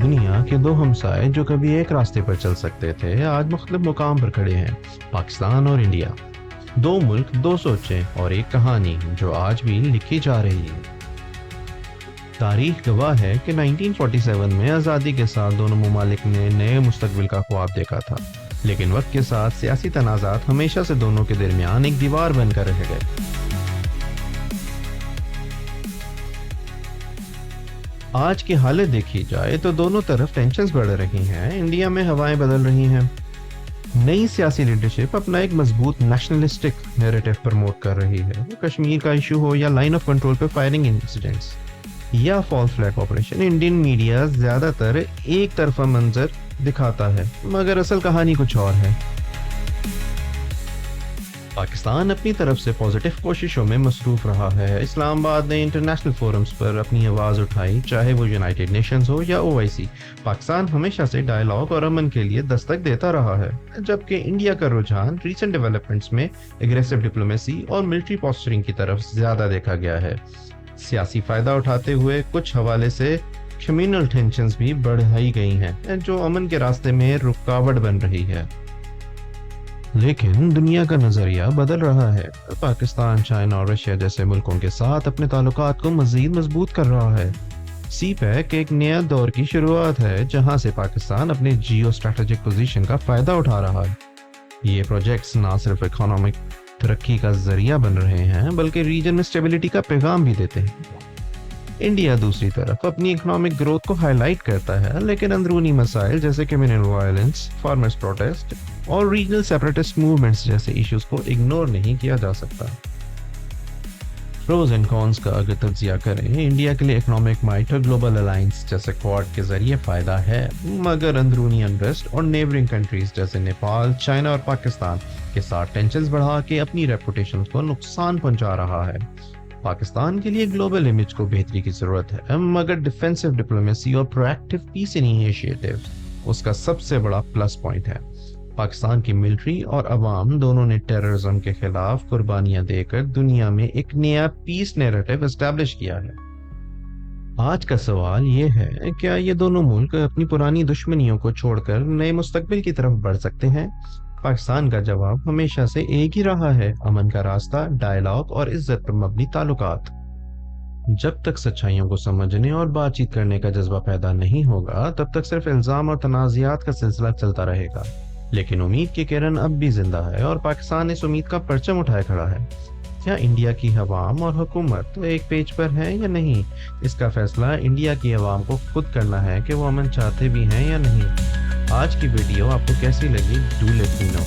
دنیا کے دو ہمسائے جو کبھی ایک راستے پر چل سکتے تھے آج مختلف مقام پر کھڑے ہیں، پاکستان اور انڈیا۔ دو ملک، دو سوچیں اور ایک کہانی جو آج بھی لکھی جا رہی ہے۔ تاریخ گواہ ہے کہ 1947 میں آزادی کے ساتھ دونوں ممالک نے نئے مستقبل کا خواب دیکھا تھا، لیکن وقت کے ساتھ سیاسی تنازعات ہمیشہ سے دونوں کے درمیان ایک دیوار بن کر رہ گئے۔ آج کی حالت دیکھی جائے تو دونوں طرف ٹینشنز بڑھ رہی ہیں، انڈیا میں ہوائیں بدل رہی ہیں۔ نئی سیاسی لیڈرشپ اپنا ایک مضبوط نیشنلسٹک نیریٹو پروموٹ کر رہی ہے، کشمیر کا ایشو ہو یا لائن آف کنٹرول پہ فائرنگ انسیڈنٹس یا فال فلیگ آپریشن، انڈین میڈیا زیادہ تر ایک طرفہ منظر دکھاتا ہے، مگر اصل کہانی کچھ اور ہے۔ پاکستان اپنی طرف سے پازیٹیو کوششوں میں مصروف رہا ہے۔ اسلام آباد نے انٹرنیشنل فورمز پر اپنی آواز اٹھائی، چاہے وہ یونائٹڈ نیشنز ہو یا OIC۔ پاکستان ہمیشہ سے ڈائیلاگ اور امن کے لیے دستک دیتا رہا ہے، جبکہ انڈیا کا رجحان ریسنٹ ڈیولپمنٹس میں اگریسو ڈپلومیسی اور ملٹری پوسچرنگ کی طرف زیادہ دیکھا گیا ہے۔ سیاسی فائدہ اٹھاتے ہوئے کچھ حوالے سے کمیونل ٹینشنز بھی بڑھائی گئی ہیں، جو امن کے راستے میں رکاوٹ بن رہی ہے۔ لیکن دنیا کا نظریہ بدل رہا ہے۔ پاکستان چائنا اور رشیا جیسے ملکوں کے ساتھ اپنے تعلقات کو مزید مضبوط کر رہا ہے۔ سی پیک ایک نیا دور کی شروعات ہے، جہاں سے پاکستان اپنے جیو اسٹریٹجک پوزیشن کا فائدہ اٹھا رہا ہے۔ یہ پروجیکٹس نہ صرف اکنامک ترقی کا ذریعہ بن رہے ہیں بلکہ ریجن میں اسٹیبلٹی کا پیغام بھی دیتے ہیں۔ انڈیا دوسری طرف اپنی اکنامک گروتھ کو ہائی لائٹ کرتا ہے، لیکن اندرونی مسائل جیسے کمیونل وائلنس، فارمرز پروٹیسٹ اور ریجنل سیپریٹسٹ موومنٹس جیسے ایشوز کو اگنور نہیں کیا جا سکتا۔ پروز اینڈ کونز کا اگر تجزیہ کریں، انڈیا کے لیے اکنامک مائٹ اور گلوبل الائنس جیسے کواد کے ذریعے فائدہ ہے، مگر اندرونی انریسٹ اور نیبرنگ کنٹریز جیسے نیپال، چائنا اور پاکستان کے ساتھ ٹینشنز بڑھا کے اپنی ریپوٹیشن کو نقصان پہنچا رہا ہے۔ پاکستان کے لیے گلوبل امیج کو بہتری کی ضرورت ہے، مگر ڈیفینسو ڈپلومیسی اور پروایکٹیو پیس انیشیٹو اس کا سب سے بڑا پلس پوائنٹ ہے۔ پاکستان کی ملٹری اور عوام دونوں نے ٹیررزم کے خلاف قربانیاں دے کر دنیا میں ایک نیا پیس نیریٹو اسٹیبلش کیا ہے۔ آج کا سوال یہ ہے، کیا یہ دونوں ملک اپنی پرانی دشمنیوں کو چھوڑ کر نئے مستقبل کی طرف بڑھ سکتے ہیں؟ پاکستان کا جواب ہمیشہ سے ایک ہی رہا ہے: امن کا راستہ، ڈائیلاگ اور عزت پر مبنی تعلقات۔ جب تک سچائیوں کو سمجھنے اور بات چیت کرنے کا جذبہ پیدا نہیں ہوگا، تب تک صرف الزام اور تنازعات کا سلسلہ چلتا رہے گا۔ لیکن امید کی کرن اب بھی زندہ ہے اور پاکستان اس امید کا پرچم اٹھائے کھڑا ہے۔ کیا انڈیا کی عوام اور حکومت ایک پیج پر ہے یا نہیں؟ اس کا فیصلہ انڈیا کی عوام کو خود کرنا ہے کہ وہ امن چاہتے بھی ہیں یا نہیں۔ آج کی ویڈیو آپ کو کیسی لگی؟ Do let me know.